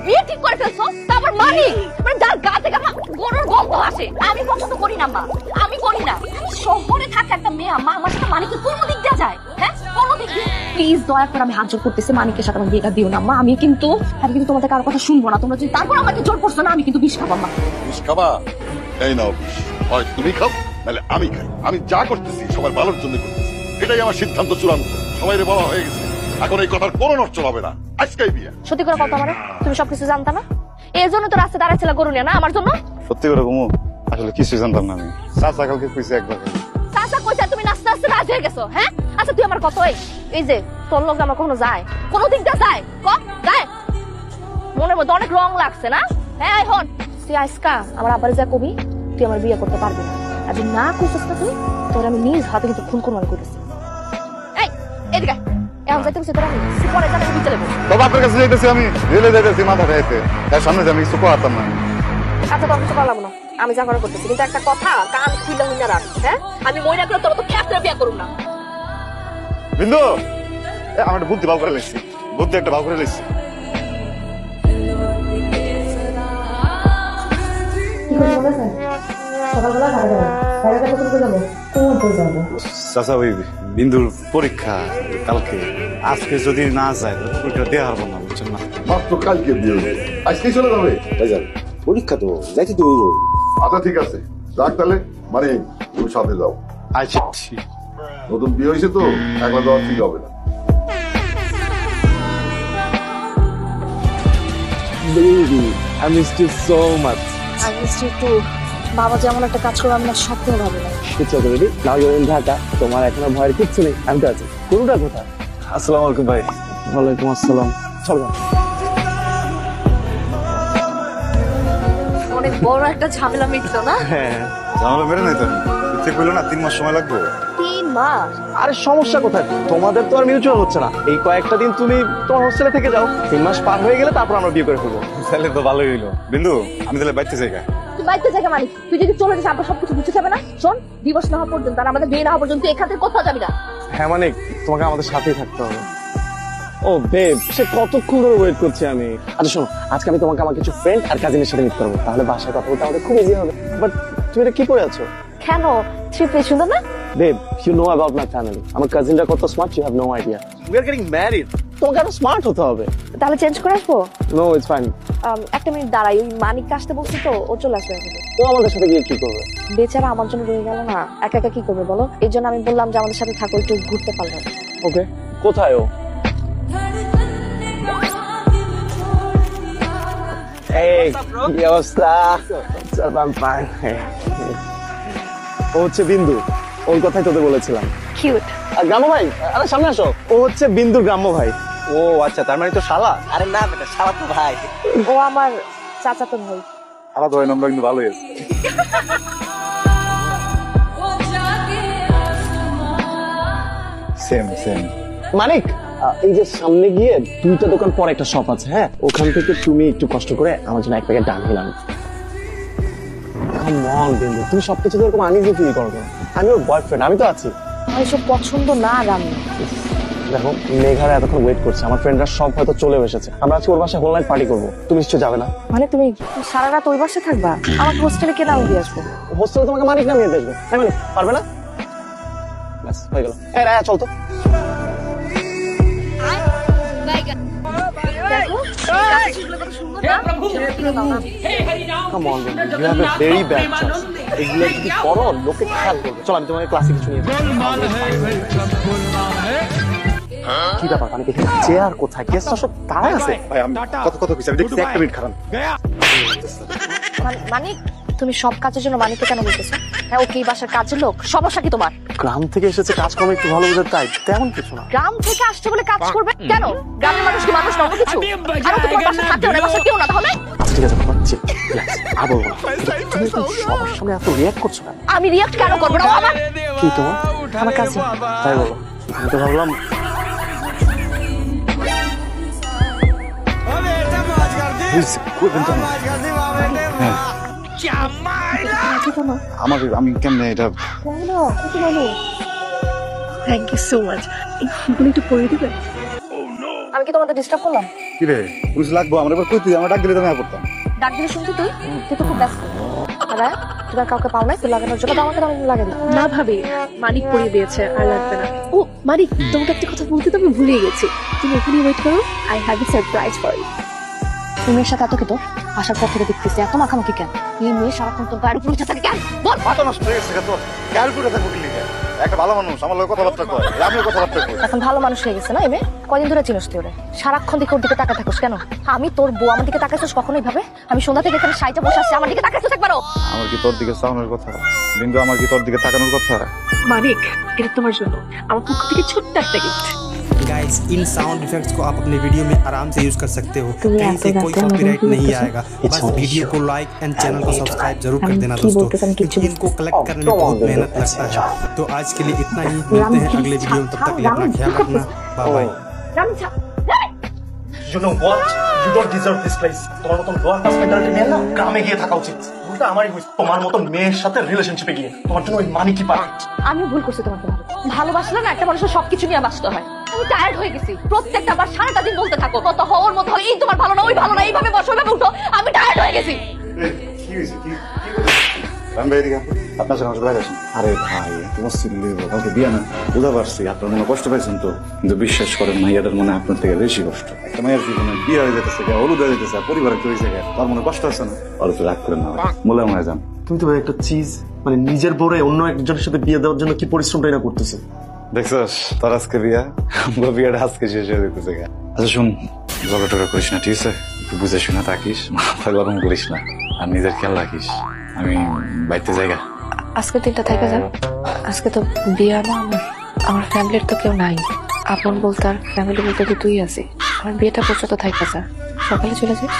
বিয়ে ঠিক করে ফেলছো তা আবার মানি মানে যার গা থেকে আমার গরুর গন্ধ আসে আমি পছন্দ করি না মা আমি করি না শহরে থাকে একটা মেয়ে মা আমার সাথে মানিকে কোনো দিক দেওয়া যায় হ্যাঁ কোনো দিক দিয়ে প্লিজ দয়া করে আমি হাত জোর করতেছি মানিকের সাথে আমার বিয়েটা দিও না মা আমি কিন্তু তোমাদের কারো কথা শুনবো না তোমরা যদি তারপর আমাকে জোর করছো না আমি কিন্তু বিষ খাবো মা বিষ খাবা এই নাও বিষ হয় তুমি খাও নাহলে আমি খাই আমি যা করতেছি সবার ভালোর জন্য করতেছি এটাই আমার সিদ্ধান্ত চূড়ান্ত সবাই বলা হয়ে গেছে এখন এই কথার কোনো নষ্ট হবে না আজকেই বিয়ে সত্যি করে কথা মানে তুমি সবকিছু জানতা না এর জন্য তো রাস্তায় দাঁড়াচ্ছিল গরু নিয়ে না আমার জন্য সত্যি করে ঘুমো আসলে কিছু জানতাম না আমি চাচা কালকে কইছে একবার চাচা কইছে তুমি নাচতে নাচতে রাজি হয়ে গেছো হ্যাঁ আচ্ছা তুই আমার কত এই যে তোর লোক আমার কখনো যায় কোনো দিক দিয়ে যায় যায় মনের মধ্যে অনেক রং লাগছে না হ্যাঁ হন তুই আজকা আমার আবার যা কবি তুই আমার বিয়ে করতে পারবি না আর যদি না করছিস না তুই তোর আমি নিজ হাতে কিন্তু খুন করবো করতেছি এই এদিকে এখন যাইতে গেছি তোর আমি পরে যাবে বিচলে বাবা আপনার কাছে যাইতেছি আমি রেলে যাইতেছি মাথা খাইতে তার সামনে যে আমি কিছু করতাম না আচ্ছা তোর কিছু পারলাম না আমি যা করে করতেছি কিন্তু একটা কথা কান খুইলা হইনা রাখ হ্যাঁ আমি মইনা করে তোর তো খেতে বিয়ে করুম না বিন্দু আমার একটা বুদ্ধি ভাব করে লেগছি বুদ্ধি একটা ভাব করে লেগছি চাচা ওই বিন্দুর পরীক্ষা কালকে আজকে যদি না যায় পরীক্ষা দেওয়া হবে না বুঝছেন না মাত্র কালকে বিয়ে আজকেই চলে যাবে ভাইজান পরীক্ষা তো যাইতে তো আচ্ছা ঠিক আছে যাক তাহলে মানে তুমি সাথে যাও আচ্ছা নতুন বিয়ে হয়েছে তো একবার যাওয়া ঠিক হবে না I missed you so much. I missed you too. বাবা যেমন একটা কাজ করবে আমি না স্বপ্নেও ভাবি না It's okay, baby. Now you're in Dhaka. তোমার এখনো ভয়ের কিচ্ছু নেই আমি তো আছি কোনটা কোথায় আসসালামু আলাইকুম ভাই ওয়ালাইকুম আসসালাম চলো অনেক বড় একটা ঝামেলা মিটলো না হ্যাঁ ঝামেলা বেড়ে নাই তো ইচ্ছে করলো না 3 মাস সময় লাগবে 3 মাস আরে সমস্যা কোথায় তোমাদের তো আর মিউচুয়াল হচ্ছে না এই কয়েকটা দিন তুমি তোমার হোস্টেলে থেকে যাও 3 মাস পার হয়ে গেলে তারপর আমরা বিয়ে করে ফেলবো তাহলে তো ভালোই হইলো বিন্দু আমি তাহলে বাইতে যাই তুই বাইতে জায়গা মানে তুই যদি চলে যাস আমরা সবকিছু বুঝতে যাবে না শোন দিবস না হওয়া পর্যন্ত আর আমাদের বিয়ে না হওয়া পর্যন্ত এখান থেকে কোথাও যাবি না হ্যাঁ মানে তোমাকে আমাদের সাথেই থাকতে হবে ও বেব সে কতক্ষণ ধরে ওয়েট করছি আমি আচ্ছা শোনো আজকে আমি তোমাকে আমার কিছু ফ্রেন্ড আর কাজিনের সাথে মিট করবো তাহলে বাসায় কথা বলতে আমাদের খুব ইজি হবে বাট তুমি এটা কি পরে আছো কেন থ্রি পিস সুন্দর না babe you know about my family আমার কাজিনরা কত smart you have no idea we are getting married তোমাকে আরো স্মার্ট হতে হবে তাহলে চেঞ্জ করে আসবো নো ইটস ফাইন একটা মিনিট দাঁড়াই ওই মানিককে আসতে বলছি তো ও চলে আসবে এখন ও আমাদের সাথে গিয়ে কি করবে বেচারা আমার জন্য রয়ে গেল না একা একা কি করবে বলো এই জন্য আমি বললাম যে আমাদের সাথে থাকো একটু ঘুরতে পারলাম ওকে কোথায় ও এই কি অবস্থা সালাম পান ও হচ্ছে বিন্দু ওর কথাই তোদের বলেছিলাম কিউট আর গ্রাম্য ভাই আরে সামনে আসো ও হচ্ছে বিন্দুর গ্রাম্য ভাই ও আচ্ছা তার মানে তো শালা আরে না বেটা শালা তো ভাই ও আমার চাচাতো ভাই আলাদা হয় নাম্বার কিন্তু ভালোই আছে সেম সেম মানিক এই যে সামনে গিয়ে 2টা দোকান পর একটা শপ আছে হ্যাঁ ওখান থেকে তুমি একটু কষ্ট করে আমার জন্য 1 প্যাকেট ডান হিলাম কাম অন বিন্দু তুমি সবকিছু এরকম আনইজি ফিল করো আমি ওর বয়ফ্রেন্ড আমি তো আছি আমার এসব পছন্দ না রামি দেখো মেঘারা এতক্ষণ ওয়েট করছে আমার ফ্রেন্ডরা সব হয়তো চলে এসেছে আমরা আজকে ওর বাসায় হোল নাইট পার্টি করবো তুমি নিশ্চয় যাবে না মানে তুমি সারা রাত ওই বাসে থাকবা আমাকে হোস্টেলে কে নামিয়ে দিয়ে আসবো হোস্টেলে তোমাকে মানিক নামিয়ে দেখবে তাই মানে পারবে না ব্যাস হয়ে গেল এই রায়া চল তো Come on, you have a very bad chance. এগুলো যদি করো লোকে খেয়াল করবে চল আমি তোমাকে ক্লাসে কিছু নিয়ে কি ব্যাপার মানে চেয়ার কোথায় গেস্টরা সব তারাই আছে ভাই আমি কত কিছু আমি দেখছি 1 মিনিট খারাপ মানে তুমি সব কাজের জন্য মানিককে কেন বলতেছো হ্যাঁ ও কি বাসার কাজের লোক সমস্যা কি তোমার গ্রাম থেকে এসেছে কাজকর্ম একটু ভালো বুঝে তাই তেমন কিছু না গ্রাম থেকে আসছে বলে কাজ করবে কেন গ্রামের মানুষ কি মানুষ না অন্য কিছু আর তো তোমার বাসা থাকতে না বাসা কেউ না তাহলে ঠিক আছে পাচ্ছি আর বলবো না তুমি তো সবার সামনে এত রিয়াক্ট করছো না আমি রিয়াক্ট কেন করবো না আমার কি তোমার আমার কাছে তাই বলো আমি তো ভাবলাম আমি কেমনে এটা থ্যাংক ইউ সো মাচ একটু পড়ে দিবে আমি কি তোমাদের ডিস্টার্ব করলাম কি রে পুলিশ লাগবো আমরা এবার কই তুই আমরা ডাক দিলে তো আমি পড়তাম ডাক দিলে শুনছি তুই তো খুব ব্যস্ত আরে তুই আর কাউকে পাও নাই তুই লাগানোর জন্য তো আমাকে আমি লাগিয়ে দিই না ভাবি মানিক পরিয়ে দিয়েছে আর লাগবে না ও মানিক তোমাকে একটা কথা বলতে তো আমি ভুলেই গেছি তুমি এখানে ওয়েট করো I have a surprise for you তুমি মেয়ের সাথে এত কি তোর আসার পর থেকে দেখতেছি এত মাখামাখি কেন এই মেয়ে সারাক্ষণ তোর গায়ের উপর উঠে থাকে কেন বল মাথা নষ্ট হয়ে গেছে তোর কার করে থাকবো কি লিখে একটা ভালো মানুষ আমার লগে কথাবার্তা কয় আমিও কথাবার্তা কই এখন ভালো মানুষ হয়ে গেছে না এই মেয়ে কয়দিন ধরে চিনস তুই ওরে সারাক্ষণ দিকে ওর দিকে তাকা থাকোস কেন আমি তোর বউ আমার দিকে তাকাইছিস কখনোই ভাবে আমি সন্ধ্যা থেকে এখানে সাইজে বসে আসছি আমার দিকে তাকাইছিস একবারও আমার কি তোর দিকে চাওয়ানোর কথা বিন্দু আমার কি তোর দিকে তাকানোর কথা মানিক এটা তোমার জন্য আমার পক্ষ থেকে ছোট্ট একটা gift guys in sound effects को आप अपने वीडियो में आराम से यूज कर सकते हो तुम्हें कहीं से आपको कोई लगता है कॉपीराइट मुझे नहीं भी आएगा It's बस on the वीडियो show. को लाइक एंड चैनल को सब्सक्राइब जरूर कर हम देना keyboard दोस्तों के साथ क्योंकि कीजिए। इनको कलेक्ट करने में बहुत मेहनत लगता है तो आज के लिए इतना ही मिलते हैं अगले वीडियो में तब तक के लिए अपना ख्याल रखना bye bye You know what? You don't deserve this place. তোমার মতন লোয়ার ক্লাস মেন্টালিটি নিয়ে না গ্রামে গিয়ে থাকা উচিত। উল্টা আমারই হইছে তোমার মতন মেয়ের সাথে রিলেশনশিপে গিয়ে। তোমার জন্য ওই মানি কি পারে? আমি ভুল করছি তোমাকে ভালোবাসলে না একটা মানুষের সবকিছু নিয়ে বাঁচতে হয় আমি টায়ার্ড হয়ে গেছি প্রত্যেকটা বার সারাটা দিন বলতে থাকো কত হওয়ার মতো হয় এই তোমার ভালো না ওই ভালো না এইভাবে বসো এইভাবে উঠো আমি টায়ার্ড হয়ে গেছি কি হয়েছে কি রামবে এদিকে আপনার সঙ্গে আমার বাইরে আসুন আরে ভাই তোমার সিল্লি কাউকে বিয়া না বুঝা পারছি আপনার মনে কষ্ট পাইছেন তো কিন্তু বিশ্বাস করেন মাইয়াদের মনে আপনার থেকে বেশি কষ্ট একটা মায়ের জীবনে বিয়ে হয়ে যেতেছে হলুদ হয়ে যেতেছে পরিবারে কেউ জায়গায় তার মনে কষ্ট আছে না আর তো রাগ করেন না মোলা মনে যান তুমি তো ভাই একটা চিজ মানে নিজের বউরে অন্য একজনের সাথে বিয়ে দেওয়ার জন্য কি পরিশ্রমটাই না করতেছে। দেখছস তোর আজকে বিয়া আমার বিয়াটা আজকে শেষ হয়ে যেতেছে আচ্ছা শুন ঝগড়া টগড়া করিস না ঠিক আছে একটু বুঝে শুনে থাকিস মাথা গরম করিস না আর নিজের খেয়াল রাখিস আমি বাইতে জায়গা আজকে দিনটা থেকে যান আজকে তো বিয়া না আমার ফ্যামিলির তো কেউ নাই আপন বলতে আর ফ্যামিলি বলতে তো তুই আছিস আমার বিয়েটা পর্যন্ত থাকা যা সকালে চলে যাস